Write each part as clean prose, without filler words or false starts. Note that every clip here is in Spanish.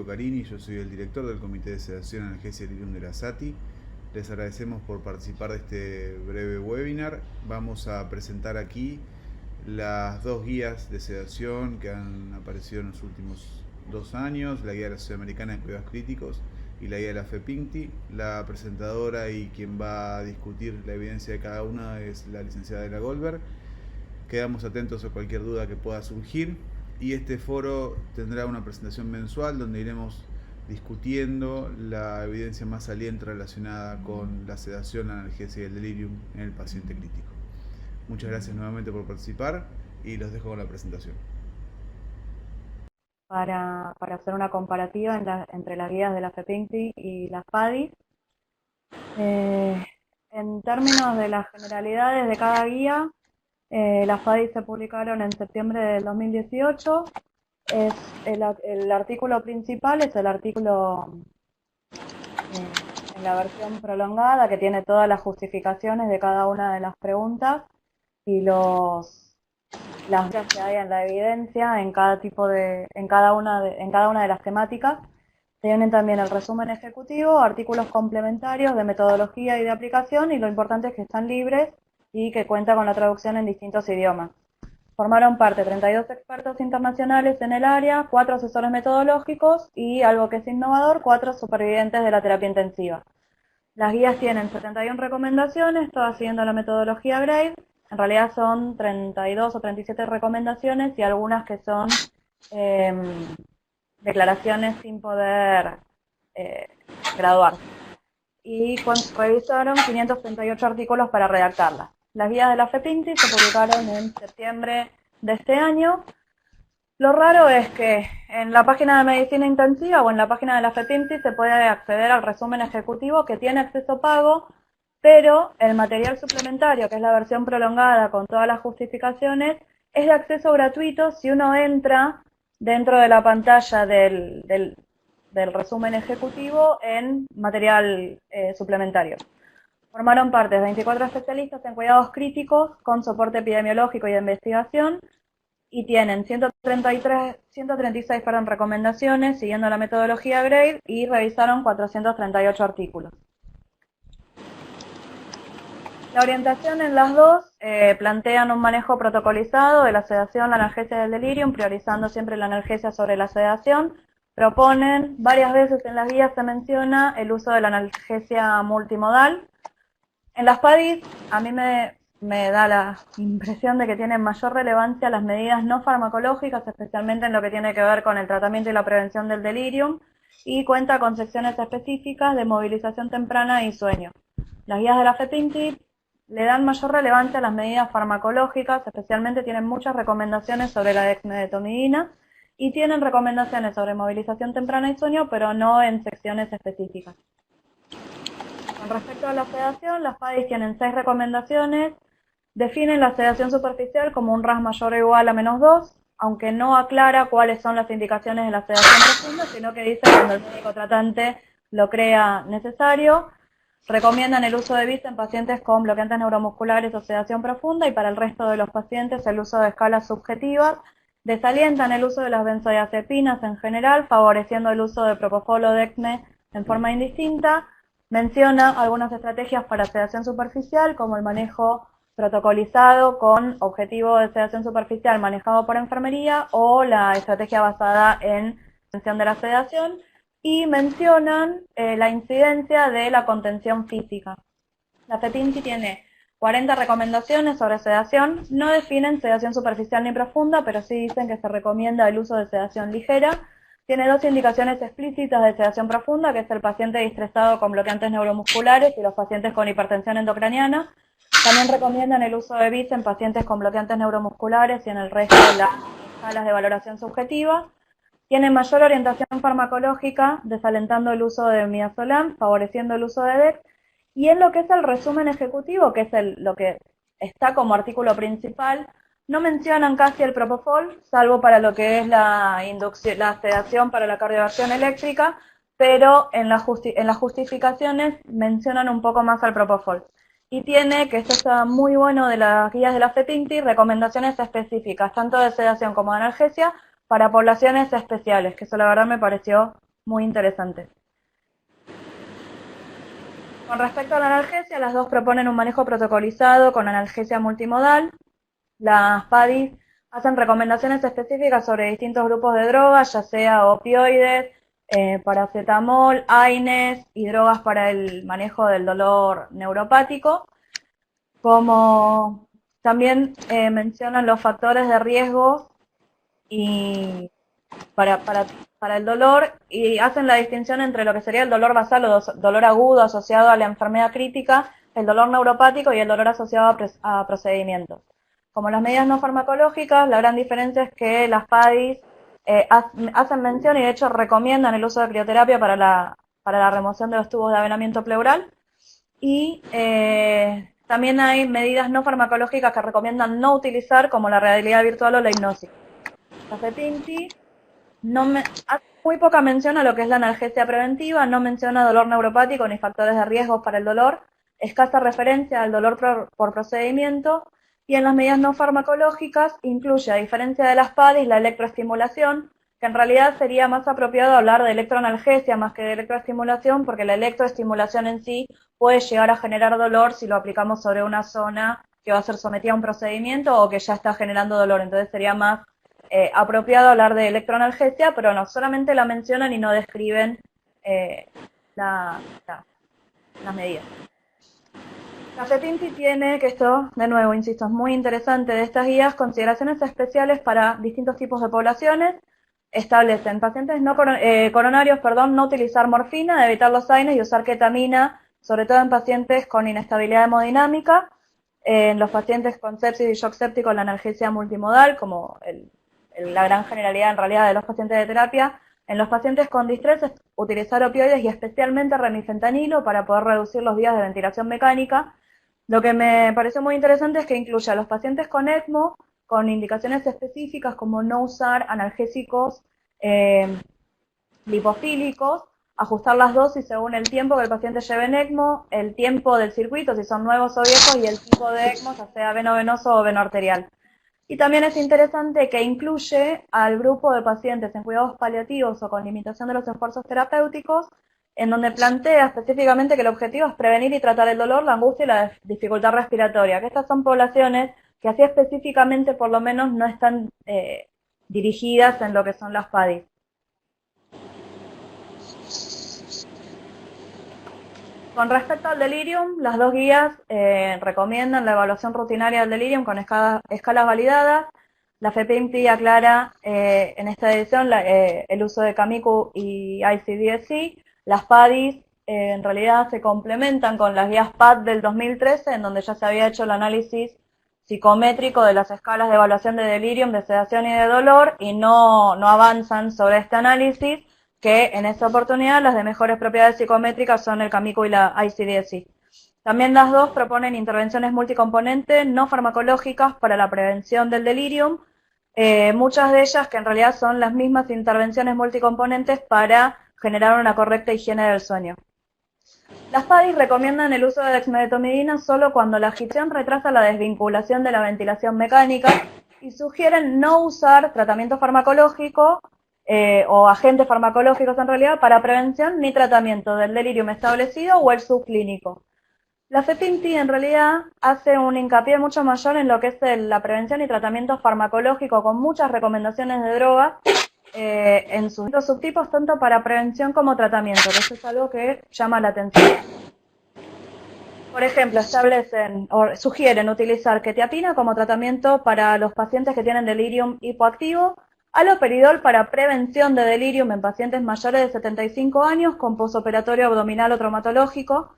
Carini, yo soy el director del Comité de Sedación, Analgesia y Delirium de la SATI. Les agradecemos por participar de este breve webinar. Vamos a presentar aquí las dos guías de sedación que han aparecido en los últimos 2 años, la guía de la Sociedad Americana de Cuidados Críticos y la guía de la FEPINCTI. La presentadora y quien va a discutir la evidencia de cada una es la licenciada Ela Goldberg. Quedamos atentos a cualquier duda que pueda surgir. Y este foro tendrá una presentación mensual donde iremos discutiendo la evidencia más saliente relacionada con la sedación, la analgesia y el delirium en el paciente crítico. Muchas gracias nuevamente por participar y los dejo con la presentación. Para hacer una comparativa entre las guías de la FEPINCTI y las PADI. En términos de las generalidades de cada guía, las PADI se publicaron en septiembre del 2018. El artículo principal es el artículo en la versión prolongada, que tiene todas las justificaciones de cada una de las preguntas y las que hay en la evidencia en cada una de las temáticas. Tienen también el resumen ejecutivo, artículos complementarios de metodología y de aplicación, y lo importante es que están libres y que cuenta con la traducción en distintos idiomas. Formaron parte 32 expertos internacionales en el área, 4 asesores metodológicos y, algo que es innovador, 4 supervivientes de la terapia intensiva. Las guías tienen 71 recomendaciones, todas siguiendo la metodología GRADE. En realidad son 32 o 37 recomendaciones y algunas que son declaraciones sin poder graduarse. Y revisaron 538 artículos para redactarlas. Las guías de la FEPINCTI se publicaron en septiembre de este año. Lo raro es que en la página de medicina intensiva o en la página de la FEPINCTI se puede acceder al resumen ejecutivo, que tiene acceso pago, pero el material suplementario, que es la versión prolongada con todas las justificaciones, es de acceso gratuito si uno entra dentro de la pantalla del resumen ejecutivo en material suplementario. Formaron parte 24 especialistas en cuidados críticos con soporte epidemiológico y de investigación, y tienen 136 recomendaciones siguiendo la metodología GRADE, y revisaron 438 artículos. La orientación en las dos plantean un manejo protocolizado de la sedación, la analgesia y el delirium, priorizando siempre la analgesia sobre la sedación. Proponen, varias veces en las guías se menciona el uso de la analgesia multimodal. En las PADIs a mí me da la impresión de que tienen mayor relevancia las medidas no farmacológicas, especialmente en lo que tiene que ver con el tratamiento y la prevención del delirium, y cuenta con secciones específicas de movilización temprana y sueño. Las guías de la FEPINCTI le dan mayor relevancia a las medidas farmacológicas, especialmente tienen muchas recomendaciones sobre la dexmedetomidina y tienen recomendaciones sobre movilización temprana y sueño, pero no en secciones específicas. Con respecto a la sedación, las PADIs tienen 6 recomendaciones. Definen la sedación superficial como un RAS mayor o igual a -2, aunque no aclara cuáles son las indicaciones de la sedación profunda, sino que dice cuando el médico tratante lo crea necesario. Recomiendan el uso de BIS en pacientes con bloqueantes neuromusculares o sedación profunda, y para el resto de los pacientes el uso de escalas subjetivas. Desalientan el uso de las benzodiazepinas en general, favoreciendo el uso de propofol o dexme en forma indistinta. Menciona algunas estrategias para sedación superficial, como el manejo protocolizado con objetivo de sedación superficial manejado por enfermería, o la estrategia basada en prevención de la sedación, y mencionan la incidencia de la contención física. La FEPINCTI tiene 40 recomendaciones sobre sedación. No definen sedación superficial ni profunda, pero sí dicen que se recomienda el uso de sedación ligera. Tiene 2 indicaciones explícitas de sedación profunda, que es el paciente distresado con bloqueantes neuromusculares y los pacientes con hipertensión endocraniana. También recomiendan el uso de BIS en pacientes con bloqueantes neuromusculares y en el resto de las escalas de valoración subjetiva. Tiene mayor orientación farmacológica, desalentando el uso de midazolam, favoreciendo el uso de DEX. Y en lo que es el resumen ejecutivo, que es lo que está como artículo principal, no mencionan casi el propofol, salvo para lo que es la sedación para la cardioversión eléctrica, pero en las justificaciones mencionan un poco más al propofol. Y tiene, que esto está muy bueno de las guías de la FEPINCTI, recomendaciones específicas, tanto de sedación como de analgesia, para poblaciones especiales, que eso la verdad me pareció muy interesantes. Con respecto a la analgesia, las dos proponen un manejo protocolizado con analgesia multimodal. Las PADIs hacen recomendaciones específicas sobre distintos grupos de drogas, ya sea opioides, paracetamol, AINES y drogas para el manejo del dolor neuropático, como también mencionan los factores de riesgo y para el dolor, y hacen la distinción entre lo que sería el dolor basal o dolor agudo asociado a la enfermedad crítica, el dolor neuropático y el dolor asociado a procedimientos. Como las medidas no farmacológicas, la gran diferencia es que las PADIs hacen mención y de hecho recomiendan el uso de crioterapia para la remoción de los tubos de avenamiento pleural, y también hay medidas no farmacológicas que recomiendan no utilizar, como la realidad virtual o la hipnosis. La FEPINTI hace muy poca mención a lo que es la analgesia preventiva, no menciona dolor neuropático ni factores de riesgo para el dolor, escasa referencia al dolor por procedimiento, y en las medidas no farmacológicas incluye, a diferencia de las PADIs, la electroestimulación, que en realidad sería más apropiado hablar de electroanalgesia más que de electroestimulación, porque la electroestimulación en sí puede llegar a generar dolor si lo aplicamos sobre una zona que va a ser sometida a un procedimiento o que ya está generando dolor. Entonces sería más apropiado hablar de electroanalgesia, pero no solamente la mencionan y no describen las medidas. La FEPINTI tiene, que esto, de nuevo, insisto, es muy interesante de estas guías, consideraciones especiales para distintos tipos de poblaciones. Establecen pacientes coronarios, no utilizar morfina, evitar los AINES y usar ketamina, sobre todo en pacientes con inestabilidad hemodinámica. En los pacientes con sepsis y shock séptico, la analgesia multimodal, como la gran generalidad en realidad de los pacientes de terapia. En los pacientes con distrés, utilizar opioides y especialmente remifentanilo para poder reducir los días de ventilación mecánica. Lo que me pareció muy interesante es que incluye a los pacientes con ECMO, con indicaciones específicas como no usar analgésicos lipofílicos, ajustar las dosis según el tiempo que el paciente lleve en ECMO, el tiempo del circuito, si son nuevos o viejos, y el tipo de ECMO, ya sea veno-venoso o veno-arterial. Y también es interesante que incluye al grupo de pacientes en cuidados paliativos o con limitación de los esfuerzos terapéuticos, en donde plantea específicamente que el objetivo es prevenir y tratar el dolor, la angustia y la dificultad respiratoria, que estas son poblaciones que así específicamente por lo menos no están dirigidas en lo que son las PADIs. Con respecto al delirium, las dos guías recomiendan la evaluación rutinaria del delirium con escalas validadas. La FEPINTI aclara en esta edición el uso de CAMICU y ICD-10. Las PADIs en realidad se complementan con las guías PAD del 2013, en donde ya se había hecho el análisis psicométrico de las escalas de evaluación de delirium, de sedación y de dolor, y no avanzan sobre este análisis, que en esta oportunidad las de mejores propiedades psicométricas son el CAMICU y la ICD-10. También las dos proponen intervenciones multicomponentes no farmacológicas para la prevención del delirium, muchas de ellas que en realidad son las mismas intervenciones multicomponentes para generar una correcta higiene del sueño. Las PADIs recomiendan el uso de dexmedetomidina solo cuando la agitación retrasa la desvinculación de la ventilación mecánica y sugieren no usar tratamiento farmacológico o agentes farmacológicos en realidad para prevención ni tratamiento del delirium establecido o el subclínico. La FEPINTI en realidad hace un hincapié mucho mayor en lo que es la prevención y tratamiento farmacológico con muchas recomendaciones de drogas en sus subtipos, tanto para prevención como tratamiento, que eso es algo que llama la atención. Por ejemplo, establecen o sugieren utilizar quetiapina como tratamiento para los pacientes que tienen delirium hipoactivo, haloperidol para prevención de delirium en pacientes mayores de 75 años con posoperatorio abdominal o traumatológico,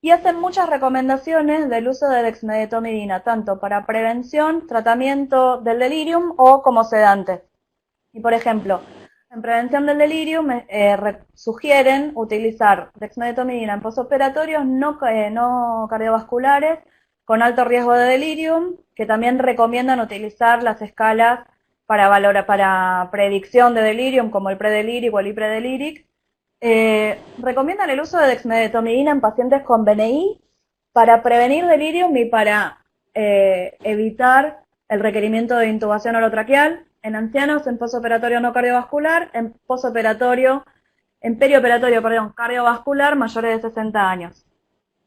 y hacen muchas recomendaciones del uso de dexmedetomidina, tanto para prevención, tratamiento del delirium o como sedante. Y por ejemplo, en prevención del delirium sugieren utilizar dexmedetomidina en posoperatorios no cardiovasculares con alto riesgo de delirium, que también recomiendan utilizar las escalas para predicción de delirium, como el predeliric o el ipredeliric. Recomiendan el uso de dexmedetomidina en pacientes con BNI para prevenir delirium y para evitar el requerimiento de intubación orotraqueal, en ancianos en posoperatorio no cardiovascular, en posoperatorio en perioperatorio, cardiovascular mayores de 60 años.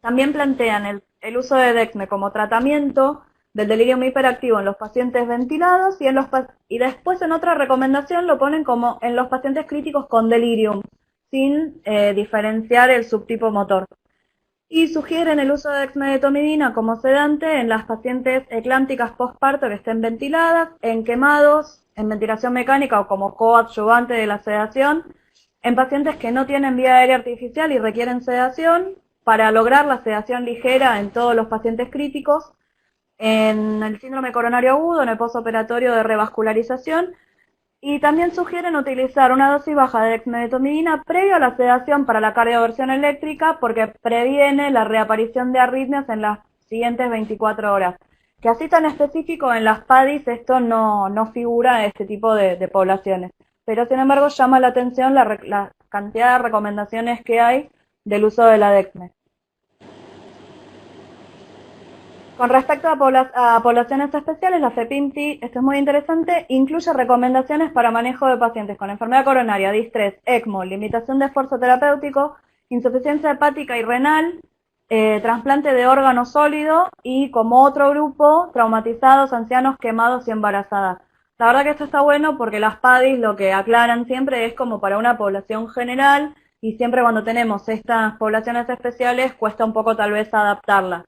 También plantean el uso de Dexme como tratamiento del delirium hiperactivo en los pacientes ventilados y después en otra recomendación lo ponen como en los pacientes críticos con delirium, sin diferenciar el subtipo motor. Y sugieren el uso de dexmedetomidina como sedante en las pacientes eclánticas postparto que estén ventiladas, en quemados, en ventilación mecánica o como coadyuvante de la sedación, en pacientes que no tienen vía aérea artificial y requieren sedación, para lograr la sedación ligera en todos los pacientes críticos, en el síndrome coronario agudo, en el postoperatorio de revascularización, y también sugieren utilizar una dosis baja de dexmedetomidina previo a la sedación para la cardioversión eléctrica porque previene la reaparición de arritmias en las siguientes 24 horas. Que así tan específico en las PADIs esto no figura en este tipo de poblaciones. Pero sin embargo llama la atención la cantidad de recomendaciones que hay del uso de la Dexme. Con respecto a poblaciones especiales, la FEPIMTI, esto es muy interesante, incluye recomendaciones para manejo de pacientes con enfermedad coronaria, distrés, ECMO, limitación de esfuerzo terapéutico, insuficiencia hepática y renal, trasplante de órgano sólido y como otro grupo, traumatizados, ancianos, quemados y embarazadas. La verdad que esto está bueno porque las PADIs lo que aclaran siempre es como para una población general y siempre cuando tenemos estas poblaciones especiales cuesta un poco tal vez adaptarlas.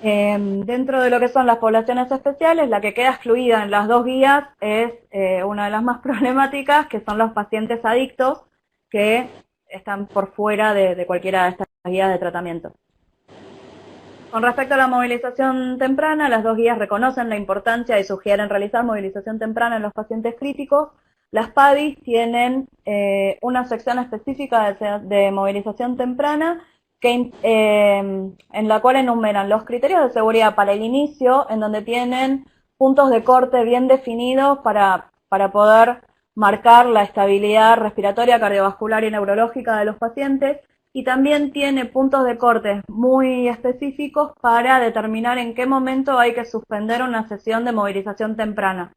Dentro de lo que son las poblaciones especiales, la que queda excluida en las dos guías es una de las más problemáticas, que son los pacientes adictos que están por fuera de cualquiera de estas guías de tratamiento. Con respecto a la movilización temprana, las dos guías reconocen la importancia y sugieren realizar movilización temprana en los pacientes críticos. Las PADIs tienen una sección específica de movilización temprana en la cual enumeran los criterios de seguridad para el inicio, en donde tienen puntos de corte bien definidos para poder marcar la estabilidad respiratoria, cardiovascular y neurológica de los pacientes, y también tiene puntos de corte muy específicos para determinar en qué momento hay que suspender una sesión de movilización temprana.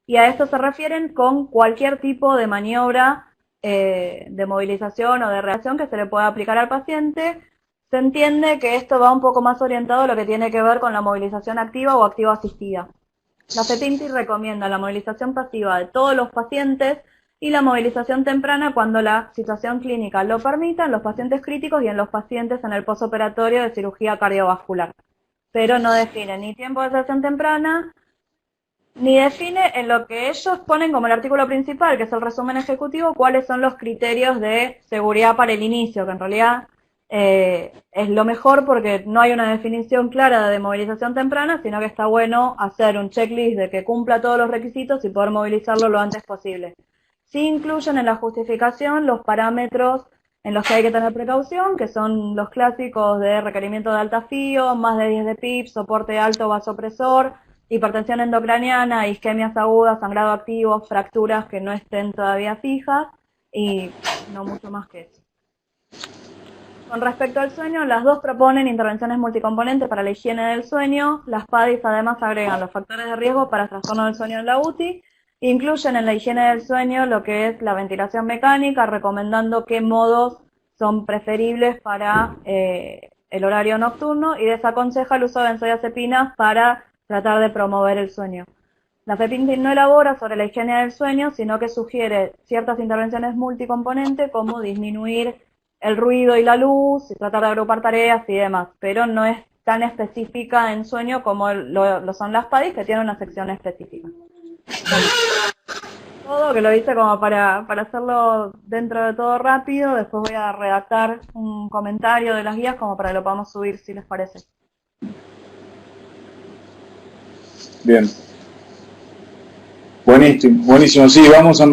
Y a esto se refieren con cualquier tipo de maniobra de movilización o de reacción que se le pueda aplicar al paciente. Se entiende que esto va un poco más orientado a lo que tiene que ver con la movilización activa o activa asistida. La FEPIMTI recomienda la movilización pasiva de todos los pacientes y la movilización temprana cuando la situación clínica lo permita en los pacientes críticos y en los pacientes en el postoperatorio de cirugía cardiovascular. Pero no define ni tiempo de sedación temprana, ni define en lo que ellos ponen como el artículo principal, que es el resumen ejecutivo, cuáles son los criterios de seguridad para el inicio, que en realidad es lo mejor porque no hay una definición clara de movilización temprana, sino que está bueno hacer un checklist de que cumpla todos los requisitos y poder movilizarlo lo antes posible. Sí incluyen en la justificación los parámetros en los que hay que tener precaución, que son los clásicos de requerimiento de alta FIO, más de 10 de PIB, soporte alto vasopresor, hipertensión endocraniana, isquemias agudas, sangrado activo, fracturas que no estén todavía fijas y no mucho más que eso. Con respecto al sueño, las dos proponen intervenciones multicomponentes para la higiene del sueño. Las PADIs además agregan los factores de riesgo para trastorno del sueño en la UTI. Incluyen en la higiene del sueño lo que es la ventilación mecánica, recomendando qué modos son preferibles para el horario nocturno y desaconseja el uso de benzodiazepinas para tratar de promover el sueño. La FEPIMTI no elabora sobre la higiene del sueño, sino que sugiere ciertas intervenciones multicomponentes como disminuir el ruido y la luz, y tratar de agrupar tareas y demás, pero no es tan específica en sueño como lo son las PADIs, que tienen una sección específica. Bueno, todo, que lo hice como para hacerlo dentro de todo rápido. Después voy a redactar un comentario de las guías como para que lo podamos subir, si les parece. Bien. Buenísimo, buenísimo. Sí, vamos a